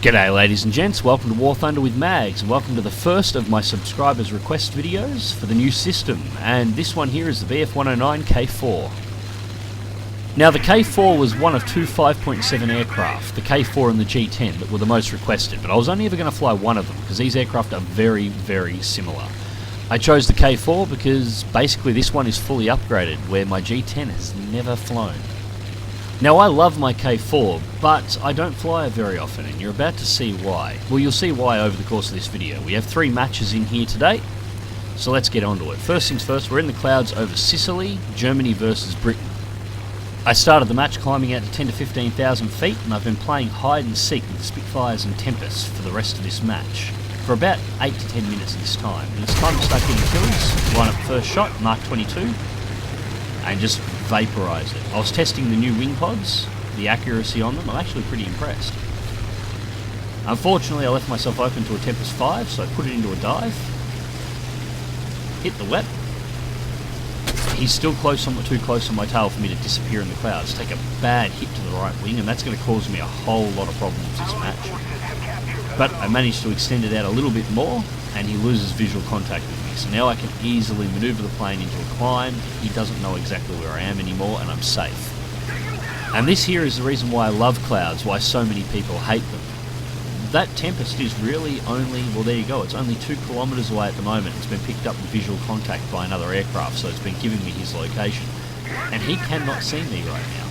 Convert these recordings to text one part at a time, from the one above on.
G'day ladies and gents, welcome to War Thunder with Mags, and welcome to the first of my subscribers request videos for the new system, and this one here is the BF-109 K-4. Now the K-4 was one of two 5.7 aircraft, the K-4 and the G10, that were the most requested, but I was only ever going to fly one of them because these aircraft are very, very similar. I chose the K-4 because basically this one is fully upgraded, where my G10 has never flown. Now I love my K4, but I don't fly it very often, and you're about to see why. Well, you'll see why over the course of this video. We have 3 matches in here today, so let's get on to it. First things first, we're in the clouds over Sicily, Germany versus Britain. I started the match climbing out to 10 to 15,000 feet, and I've been playing hide and seek with Spitfires and Tempests for the rest of this match, for about 8 to 10 minutes this time. And it's time to start getting kills. Line up first shot, Mark 22. And just vaporize it. I was testing the new wing pods, the accuracy on them. I'm actually pretty impressed. Unfortunately, I left myself open to a Tempest 5, so I put it into a dive. Hit the wet. He's still too close on my tail for me to disappear in the clouds. Take a bad hit to the right wing, and that's going to cause me a whole lot of problems this match. But I managed to extend it out a little bit more, and he loses visual contact with me. So now I can easily maneuver the plane into a climb. He doesn't know exactly where I am anymore, and I'm safe. And this here is the reason why I love clouds, why so many people hate them. That Tempest is really only, well there you go, it's only 2 kilometres away at the moment. It's been picked up with visual contact by another aircraft, so it's been giving me his location. And he cannot see me right now.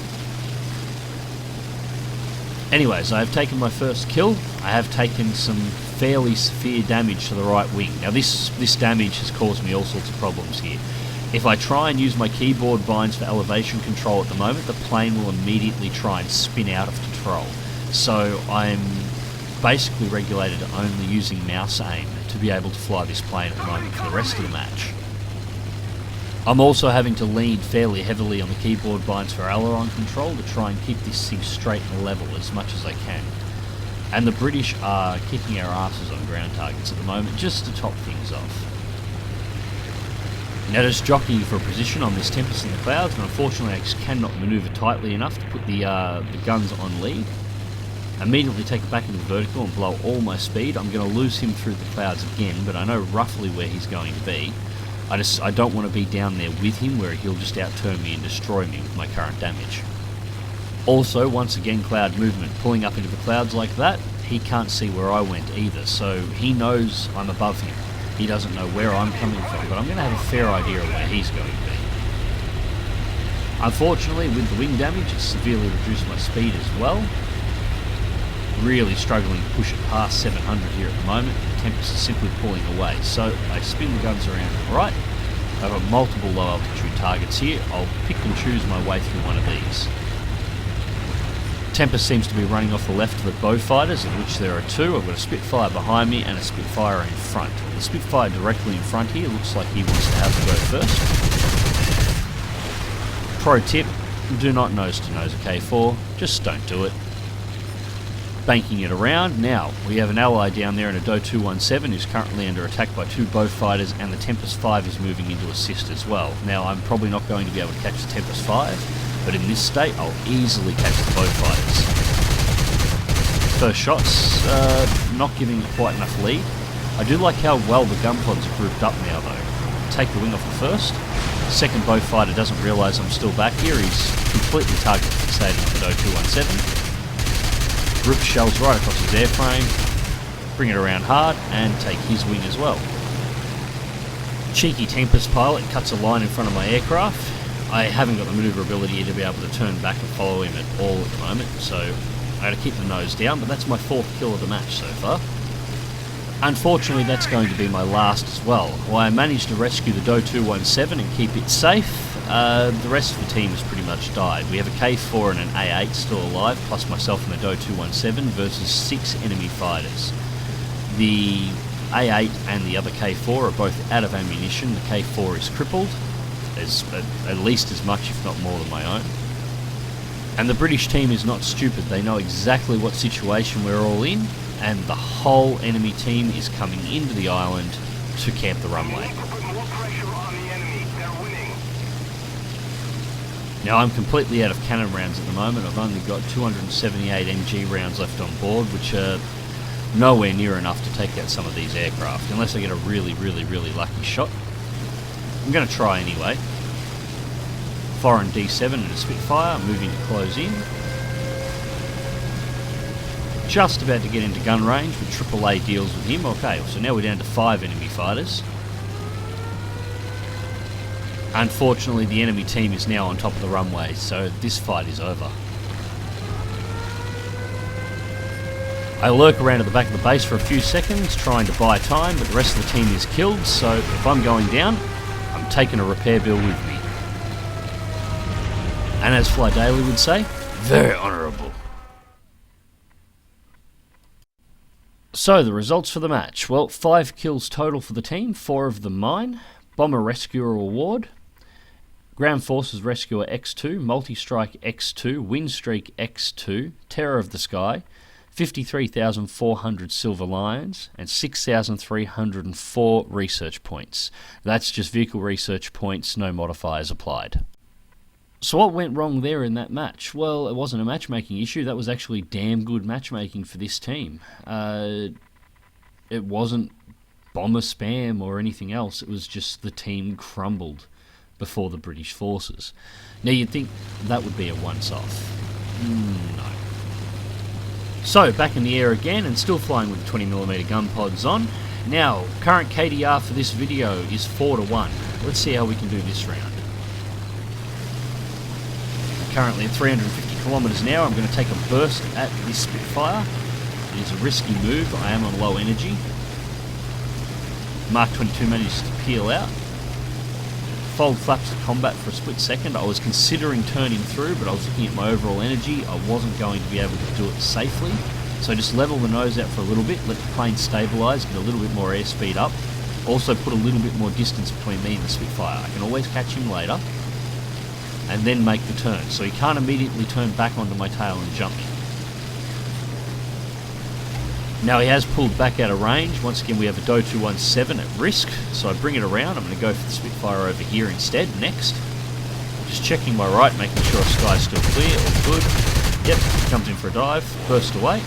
Anyways, I have taken my first kill. I have taken some fairly severe damage to the right wing. Now this damage has caused me all sorts of problems here. If I try and use my keyboard binds for elevation control at the moment, the plane will immediately try and spin out of control. So I'm basically regulated to only using mouse aim to be able to fly this plane at the moment for the rest of the match. I'm also having to lean fairly heavily on the keyboard binds for aileron control to try and keep this thing straight and level as much as I can. And the British are kicking our asses on ground targets at the moment, just to top things off. Now just jockeying for a position on this Tempest in the clouds, and unfortunately I just cannot manoeuvre tightly enough to put the guns on lead. Immediately take it back into vertical and blow all my speed. I'm going to lose him through the clouds again, but I know roughly where he's going to be. I don't want to be down there with him where he'll just outturn me and destroy me with my current damage. Also, once again, cloud movement. Pulling up into the clouds like that, he can't see where I went either, so he knows I'm above him. He doesn't know where I'm coming from, but I'm going to have a fair idea of where he's going to be. Unfortunately, with the wing damage, it's severely reduced my speed as well. Really struggling to push it past 700 here at the moment. The Tempest is simply pulling away, so I spin the guns around to the right. I've got multiple low altitude targets here. I'll pick and choose my way through one of these. Tempest seems to be running off the left of the bow fighters, of which there are 2. I've got a Spitfire behind me and a Spitfire in front. The Spitfire directly in front here looks like he wants to have the go first. Pro tip, do not nose to nose a K4, just don't do it. Banking it around. Now, we have an ally down there in a Do 217 who's currently under attack by 2 bow fighters, and the Tempest 5 is moving into assist as well. Now, I'm probably not going to be able to catch the Tempest 5, but in this state, I'll easily catch the bow fighters. First shots, not giving it quite enough lead. I do like how well the gun pods are grouped up now, though. Take the wing off the first. Second bow fighter doesn't realise I'm still back here. He's completely target fixated on the Do 217. Rip shells right across his airframe, bring it around hard, and take his wing as well. Cheeky Tempest pilot cuts a line in front of my aircraft. I haven't got the manoeuvrability to be able to turn back and follow him at all at the moment, so I had to keep the nose down, but that's my 4th kill of the match so far. Unfortunately, that's going to be my last as well. While I managed to rescue the Do 217 and keep it safe, the rest of the team has pretty much died. We have a K4 and an A8 still alive, plus myself and the Do 217 versus 6 enemy fighters. The A8 and the other K4 are both out of ammunition. The K4 is crippled, at least as much if not more than my own. And the British team is not stupid. They know exactly what situation we're all in, and the whole enemy team is coming into the island to camp the runway. Now I'm completely out of cannon rounds at the moment. I've only got 278 MG rounds left on board, which are nowhere near enough to take out some of these aircraft, unless I get a really, really, really lucky shot. I'm going to try anyway. Foreign D7 and a Spitfire, moving to close in. Just about to get into gun range, but AAA deals with him. Okay, so now we're down to 5 enemy fighters. Unfortunately, the enemy team is now on top of the runway, so this fight is over. I lurk around at the back of the base for a few seconds, trying to buy time, but the rest of the team is killed, so if I'm going down, I'm taking a repair bill with me. And as Fly Daily would say, very honourable. So, the results for the match. Well, 5 kills total for the team, 4 of them mine. Bomber Rescuer Award. Ground Forces Rescuer X2, Multi-Strike X2, Win Streak X2, Terror of the Sky, 53,400 Silver Lions, and 6,304 research points. That's just vehicle research points, no modifiers applied. So what went wrong there in that match? Well, it wasn't a matchmaking issue, that was actually damn good matchmaking for this team. It wasn't bomber spam or anything else, it was just the team crumbled before the British forces. Now you'd think that would be a once-off. No. So, back in the air again and still flying with the 20mm gun pods on. Now, current KDR for this video is 4-1. Let's see how we can do this round. Currently at 350 kilometers an hour, I'm going to take a burst at this Spitfire. It is a risky move, I am on low energy. Mark 22 manages to peel out. Fold flaps to combat for a split second. I was considering turning through, but I was looking at my overall energy. I wasn't going to be able to do it safely. So just level the nose out for a little bit, let the plane stabilise, get a little bit more airspeed up. Also put a little bit more distance between me and the Spitfire. I can always catch him later. And then make the turn. So he can't immediately turn back onto my tail and jump me. Now he has pulled back out of range. Once again, we have a Do 217 at risk, so I bring it around. I'm going to go for the Spitfire over here instead, next. Just checking my right, making sure the sky's still clear, all good. Yep, comes in for a dive, burst away.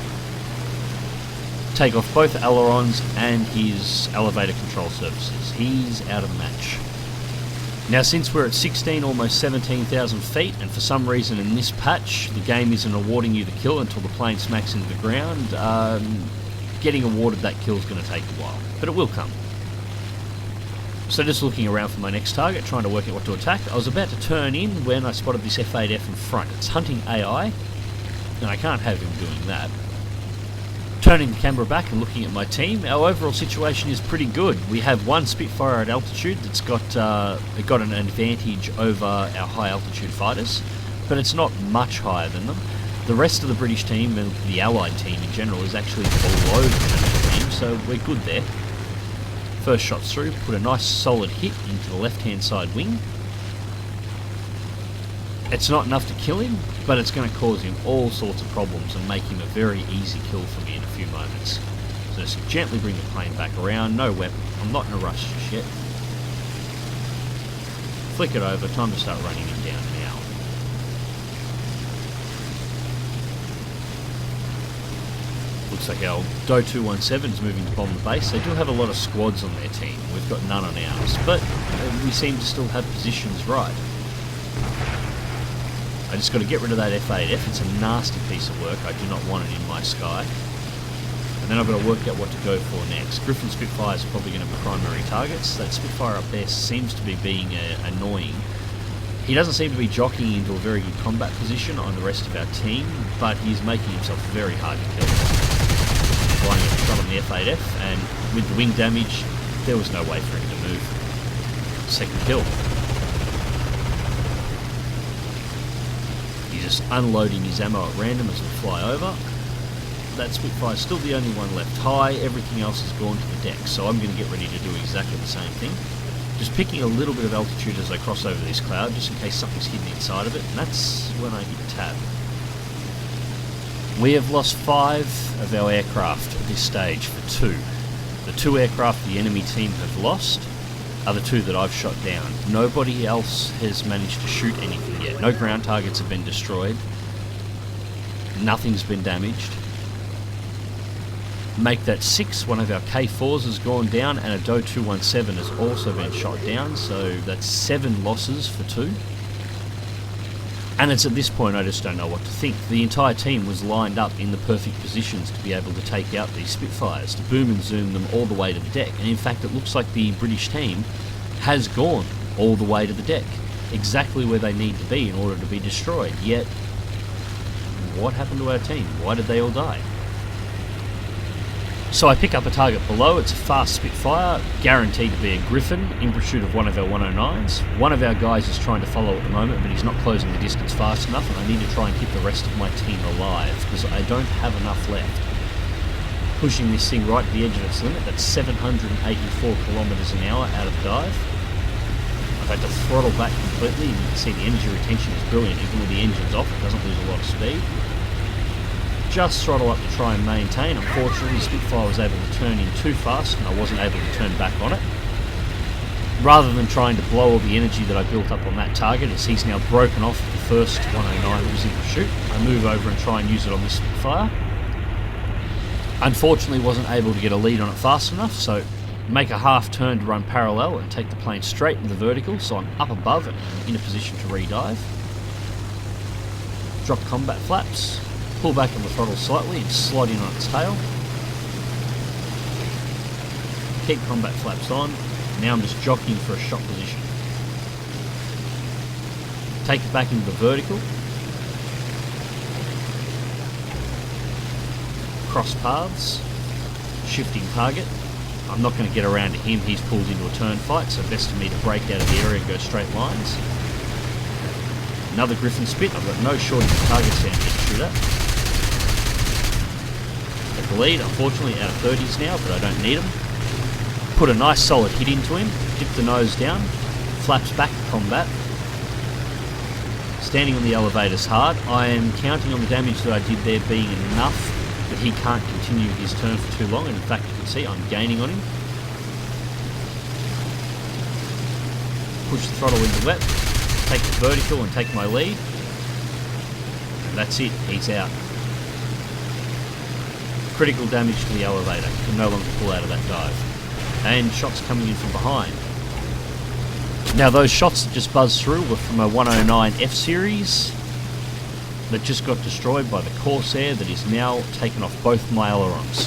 Take off both ailerons and his elevator control surfaces. He's out of the match. Now since we're at 16, almost 17,000 feet, and for some reason in this patch, the game isn't awarding you the kill until the plane smacks into the ground, getting awarded that kill is going to take a while, but it will come. So just looking around for my next target, trying to work out what to attack. I was about to turn in when I spotted this F8F in front. It's hunting AI, and I can't have him doing that. Turning the camera back and looking at my team, our overall situation is pretty good. We have one Spitfire at altitude that's got an advantage over our high altitude fighters, but it's not much higher than them. The rest of the British team and the Allied team in general is actually below the British team, so we're good there. First shot through, put a nice solid hit into the left-hand side wing. It's not enough to kill him, but it's going to cause him all sorts of problems and make him a very easy kill for me in a few moments. So just gently bring the plane back around, no weapon, I'm not in a rush just yet. Flick it over, time to start running him down now. Looks like our Do 217 is moving to bomb the base. They do have a lot of squads on their team. We've got none on ours, but we seem to still have positions right. I just got to get rid of that F8F. It's a nasty piece of work. I do not want it in my sky. And then I've got to work out what to go for next. Griffin Spitfires are probably going to be primary targets. That Spitfire up there seems to be being annoying. He doesn't seem to be jockeying into a very good combat position on the rest of our team, but he's making himself very hard to kill. Flying a shot on the F8F, and with the wing damage, there was no way for him to move. Second kill. He's just unloading his ammo at random as we fly over. That Spitfire's still the only one left high, everything else has gone to the deck, so I'm going to get ready to do exactly the same thing. Just picking a little bit of altitude as I cross over this cloud, just in case something's hidden inside of it, and that's when I hit tab. We have lost 5 of our aircraft at this stage for 2. The 2 aircraft the enemy team have lost are the 2 that I've shot down. Nobody else has managed to shoot anything yet. No ground targets have been destroyed. Nothing's been damaged. Make that 6. One of our K-4s has gone down, and a Do 217 has also been shot down, so that's 7 losses for 2. And it's at this point I just don't know what to think. The entire team was lined up in the perfect positions to be able to take out these Spitfires, to boom and zoom them all the way to the deck. And in fact, it looks like the British team has gone all the way to the deck, exactly where they need to be in order to be destroyed. Yet, what happened to our team? Why did they all die? So I pick up a target below. It's a fast Spitfire, guaranteed to be a Griffin, in pursuit of one of our 109s. One of our guys is trying to follow at the moment, but he's not closing the distance fast enough, and I need to try and keep the rest of my team alive, because I don't have enough left. Pushing this thing right to the edge of its limit. That's 784 kilometers an hour out of dive. I've had to throttle back completely, and you can see the energy retention is brilliant. Even with the engines off, it doesn't lose a lot of speed. Just throttle up to try and maintain. Unfortunately, the Spitfire was able to turn in too fast, and I wasn't able to turn back on it. Rather than trying to blow all the energy that I built up on that target, as he's now broken off the first 109 that was in pursuit, I move over and try and use it on the Spitfire. Unfortunately, wasn't able to get a lead on it fast enough, so make a half turn to run parallel and take the plane straight into the vertical, so I'm up above and in a position to redive. Drop combat flaps. Pull back on the throttle slightly and slide in on its tail. Keep combat flaps on. Now I'm just jockeying for a shot position. Take it back into the vertical. Cross paths. Shifting target. I'm not going to get around to him. He's pulled into a turn fight, so best for me to break out of the area and go straight lines. Another Griffin spit. I've got no shortage of targets down here to shoot at. The lead, unfortunately, out of 30s now, but I don't need them. Put a nice solid hit into him, dip the nose down, flaps back to combat. Standing on the elevators hard. I am counting on the damage that I did there being enough that he can't continue his turn for too long, and in fact you can see I'm gaining on him. Push the throttle into wet, take the vertical and take my lead. And that's it, he's out. Critical damage to the elevator, can no longer pull out of that dive. And shots coming in from behind. Now those shots that just buzzed through were from a 109 F series that just got destroyed by the Corsair that is now taken off both my ailerons.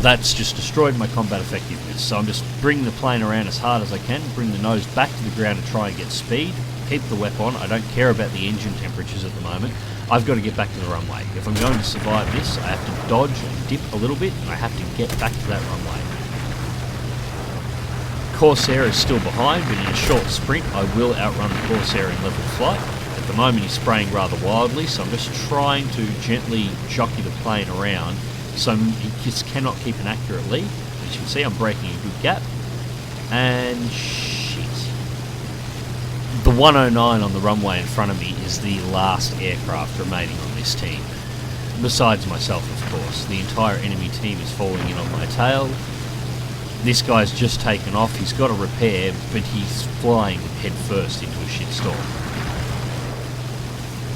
That's just destroyed my combat effectiveness, so I'm just bringing the plane around as hard as I can, bring the nose back to the ground to try and get speed, keep the WEP on. I don't care about the engine temperatures at the moment. I've got to get back to the runway. If I'm going to survive this, I have to dodge and dip a little bit, and I have to get back to that runway. Corsair is still behind, but in a short sprint I will outrun the Corsair in level flight. At the moment he's spraying rather wildly, so I'm just trying to gently jockey the plane around so he just cannot keep an accurate lead. As you can see, I'm breaking a good gap. And shit. The 109 on the runway in front of me is the last aircraft remaining on this team. Besides myself, of course. The entire enemy team is falling in on my tail. This guy's just taken off. He's got a repair, but he's flying head first into a shitstorm.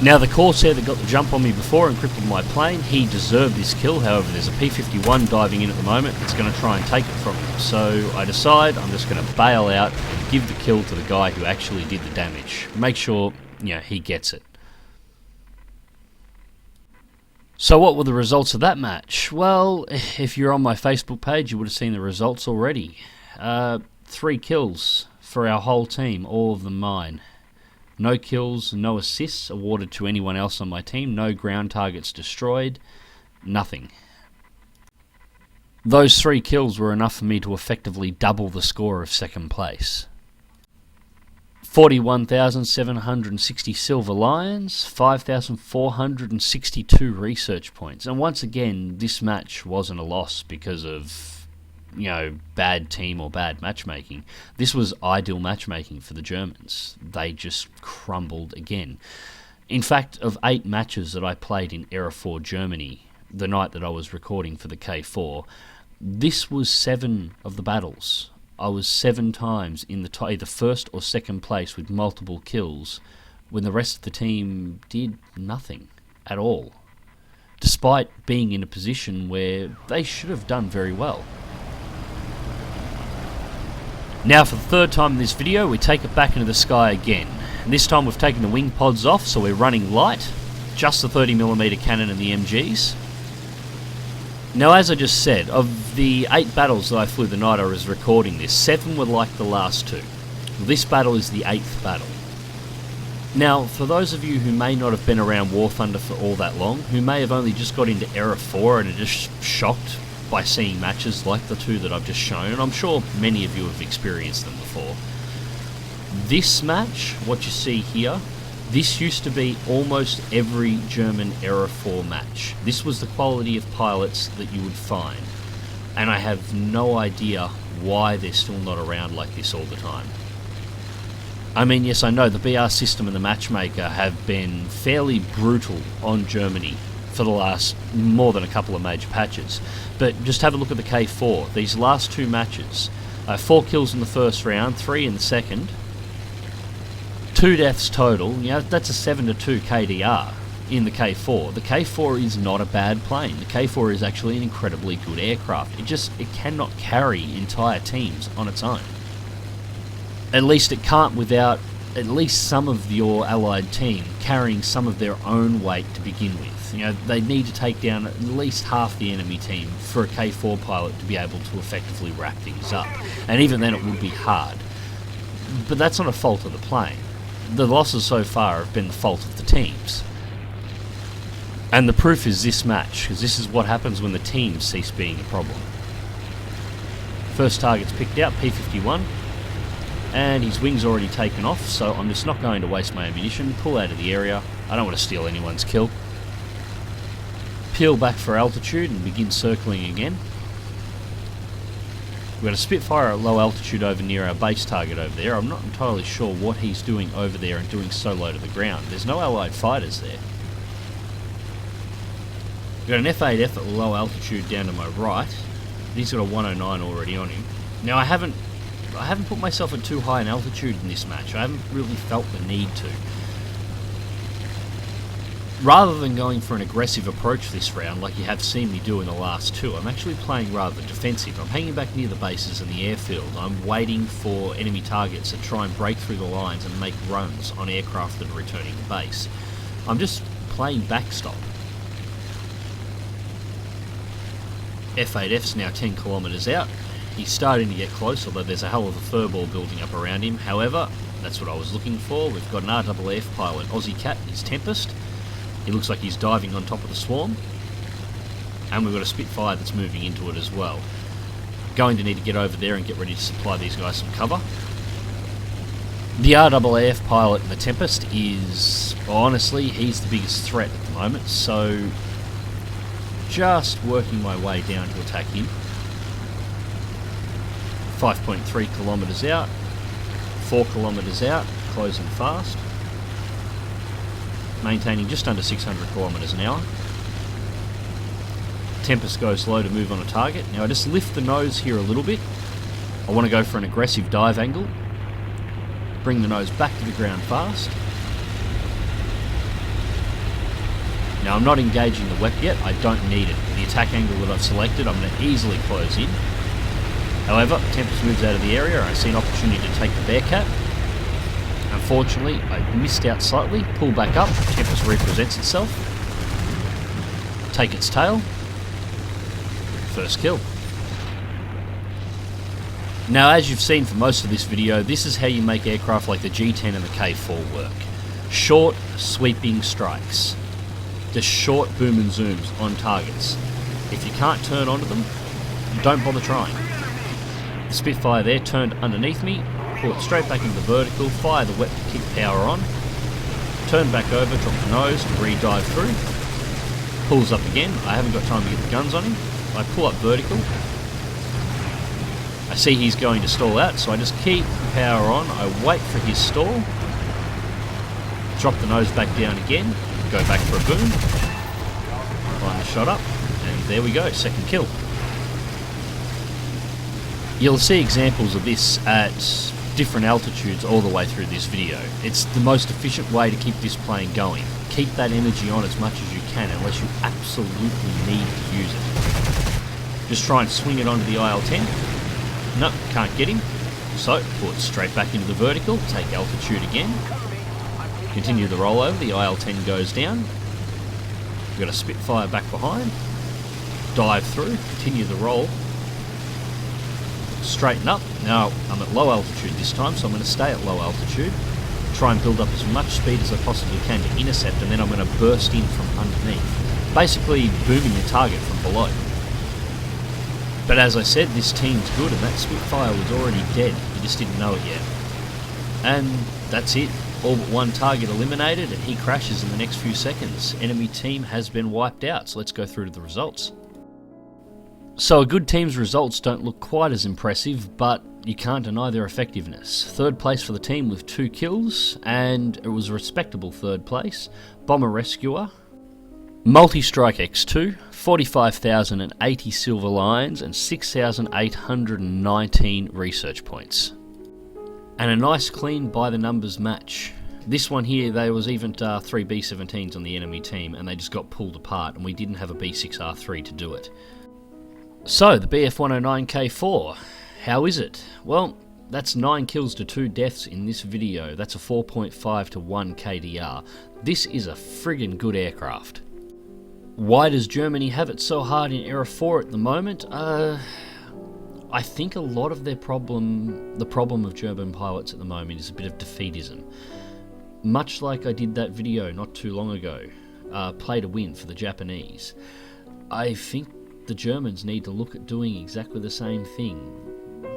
Now the Corsair that got the jump on me before and crippled my plane, he deserved this kill. However, there's a P-51 diving in at the moment. It's going to try and take it from him. So I decide I'm just going to bail out and give the kill to the guy who actually did the damage. Make sure, he gets it. So what were the results of that match? Well, if you're on my Facebook page, you would have seen the results already. 3 kills for our whole team, all of them mine. No kills, no assists awarded to anyone else on my team, no ground targets destroyed, nothing. Those 3 kills were enough for me to effectively double the score of second place. 41,760 Silver Lions, 5,462 research points. And once again, this match wasn't a loss because of, bad team or bad matchmaking. This was ideal matchmaking for the Germans. They just crumbled again. In fact, of 8 matches that I played in Era 4 Germany, the night that I was recording for the K-4, this was 7 of the battles. I was 7 times in the either first or second place with multiple kills, when the rest of the team did nothing at all. despite being in a position where they should have done very well. Now for the third time in this video, we take it back into the sky again. And this time we've taken the wing pods off, so we're running light, just the 30mm cannon and the MGs. Now, as I just said, of the 8 battles that I flew the night I was recording this, 7 were like the last 2. This battle is the 8th battle. Now, for those of you who may not have been around War Thunder for all that long, who may have only just got into Era 4 and are just shocked by seeing matches like the 2 that I've just shown, and I'm sure many of you have experienced them before. This match, what you see here, this used to be almost every German Era 4 match. This was the quality of pilots that you would find. And I have no idea why they're still not around like this all the time. I mean, yes, I know the BR system and the matchmaker have been fairly brutal on Germany for the last more than a couple of major patches. But just have a look at the K-4. These last 2 matches, 4 kills in the first round, 3 in the second. 2 deaths total, you know, that's a 7-2 KDR in the K-4. The K-4 is not a bad plane. The K-4 is actually an incredibly good aircraft. It cannot carry entire teams on its own. At least it can't without at least some of your allied team carrying some of their own weight to begin with. You know, they need to take down at least half the enemy team for a K-4 pilot to be able to effectively wrap things up. And even then it would be hard. But that's not a fault of the plane. The losses so far have been the fault of the teams. And the proof is this match, because this is what happens when the teams cease being a problem. First target's picked out, P-51, and his wing's already taken off, so I'm just not going to waste my ammunition, pull out of the area. I don't want to steal anyone's kill. Peel back for altitude and begin circling again. We've got a Spitfire at low altitude over near our base target over there. I'm not entirely sure what he's doing over there and doing so low to the ground. There's no allied fighters there. We've got an F-8F at low altitude down to my right. He's got a 109 already on him. Now I haven't put myself at too high an altitude in this match. I haven't really felt the need to. Rather than going for an aggressive approach this round like you have seen me do in the last 2, I'm actually playing rather defensive. I'm hanging back near the bases and the airfield. I'm waiting for enemy targets to try and break through the lines and make runs on aircraft that are returning to base. I'm just playing backstop. F-8F's now 10 kilometres out. He's starting to get close, although there's a hell of a furball building up around him. However, that's what I was looking for. We've got an RAAF pilot, Aussie Cat, his Tempest. He looks like he's diving on top of the swarm. And we've got a Spitfire that's moving into it as well. Going to need to get over there and get ready to supply these guys some cover. The RAAF pilot in the Tempest is, honestly, he's the biggest threat at the moment. So, just working my way down to attack him. 5.3 kilometres out. 4 kilometres out, closing fast. Maintaining just under 600 kilometres an hour. Tempest goes low to move on a target. Now I just lift the nose here a little bit. I want to go for an aggressive dive angle. Bring the nose back to the ground fast. Now I'm not engaging the WEP yet, I don't need it. The attack angle that I've selected, I'm going to easily close in. However, Tempest moves out of the area, I see an opportunity to take the Bearcat. Unfortunately, I missed out slightly, pull back up, Tempest represents itself. Take its tail. First kill. Now, as you've seen for most of this video, this is how you make aircraft like the G10 and the K-4 work. Short, sweeping strikes. Just short boom and zooms on targets. If you can't turn onto them, don't bother trying. The Spitfire there turned underneath me, pull it straight back into the vertical, fire the wet kick power on, turn back over, drop the nose, re-dive through, pulls up again. I haven't got time to get the guns on him. I pull up vertical. I see he's going to stall out, so I just keep the power on. I wait for his stall, drop the nose back down again, go back for a boom, line the shot up, and there we go, second kill. You'll see examples of this at different altitudes all the way through this video. It's the most efficient way to keep this plane going. Keep that energy on as much as you can unless you absolutely need to use it. Just try and swing it onto the IL-10. Nope, can't get him. So, pull it straight back into the vertical, take altitude again. Continue the rollover, the IL-10 goes down. We've got a Spitfire back behind. Dive through, continue the roll. Straighten up. Now, I'm at low altitude this time, so I'm going to stay at low altitude. Try and build up as much speed as I possibly can to intercept, and then I'm going to burst in from underneath. Basically, booming the target from below. But as I said, this team's good, and that Spitfire was already dead. You just didn't know it yet. And that's it. All but one target eliminated, and he crashes in the next few seconds. Enemy team has been wiped out, so let's go through to the results. So a good team's results don't look quite as impressive, but you can't deny their effectiveness. Third place for the team with 2 kills, and it was a respectable third place. Bomber Rescuer, Multi-Strike X2, 45,080 silver lions and 6,819 research points. And a nice clean by the numbers match. This one here, there was even 3 B-17s on the enemy team, and they just got pulled apart, and we didn't have a B6R3 to do it. So, the BF-109 K-4, how is it? Well, that's 9 kills to 2 deaths in this video. That's a 4.5 to 1 KDR. This is a friggin' good aircraft. Why does Germany have it so hard in Era 4 at the moment? I think a lot of their problem, the problem of German pilots at the moment, is a bit of defeatism. Much like I did that video not too long ago, play to win for the Japanese. I think the Germans need to look at doing exactly the same thing.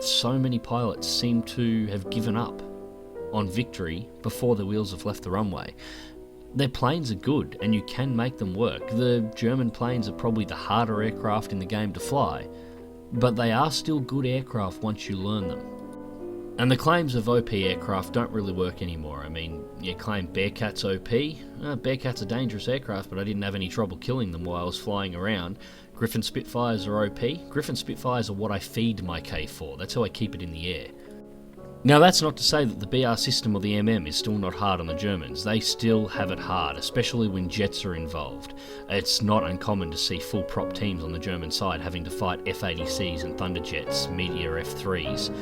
So many pilots seem to have given up on victory before the wheels have left the runway. Their planes are good, and you can make them work. The German planes are probably the harder aircraft in the game to fly, but they are still good aircraft once you learn them. And the claims of OP aircraft don't really work anymore. I mean, you claim Bearcat's OP. Bearcat's a dangerous aircraft, but I didn't have any trouble killing them while I was flying around. Griffin Spitfires are OP. Griffin Spitfires are what I feed my K4. That's how I keep it in the air. Now, that's not to say that the BR system or the MM is still not hard on the Germans. They still have it hard, especially when jets are involved. It's not uncommon to see full prop teams on the German side having to fight F-80Cs and Thunderjets, Meteor F-3s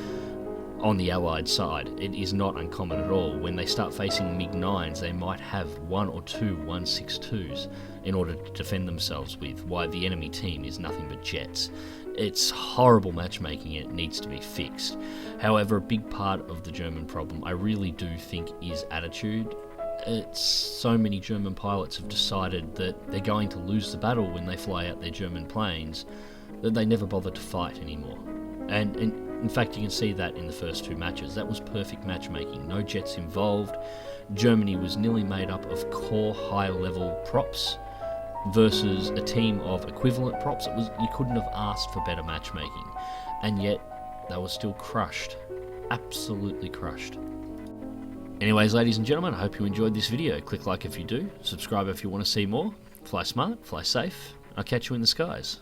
on the Allied side. It is not uncommon at all. When they start facing MiG-9s, they might have 1 or 2 162s in order to defend themselves with, while the enemy team is nothing but jets. It's horrible matchmaking, and it needs to be fixed. However, a big part of the German problem, I really do think, is attitude. It's so many German pilots have decided that they're going to lose the battle when they fly out their German planes, that they never bother to fight anymore. And in fact, you can see that in the first 2 matches. That was perfect matchmaking. No jets involved. Germany was nearly made up of core high-level props versus a team of equivalent props. You couldn't have asked for better matchmaking. And yet, they were still crushed. Absolutely crushed. Anyways, ladies and gentlemen, I hope you enjoyed this video. Click like if you do. Subscribe if you want to see more. Fly smart, fly safe. I'll catch you in the skies.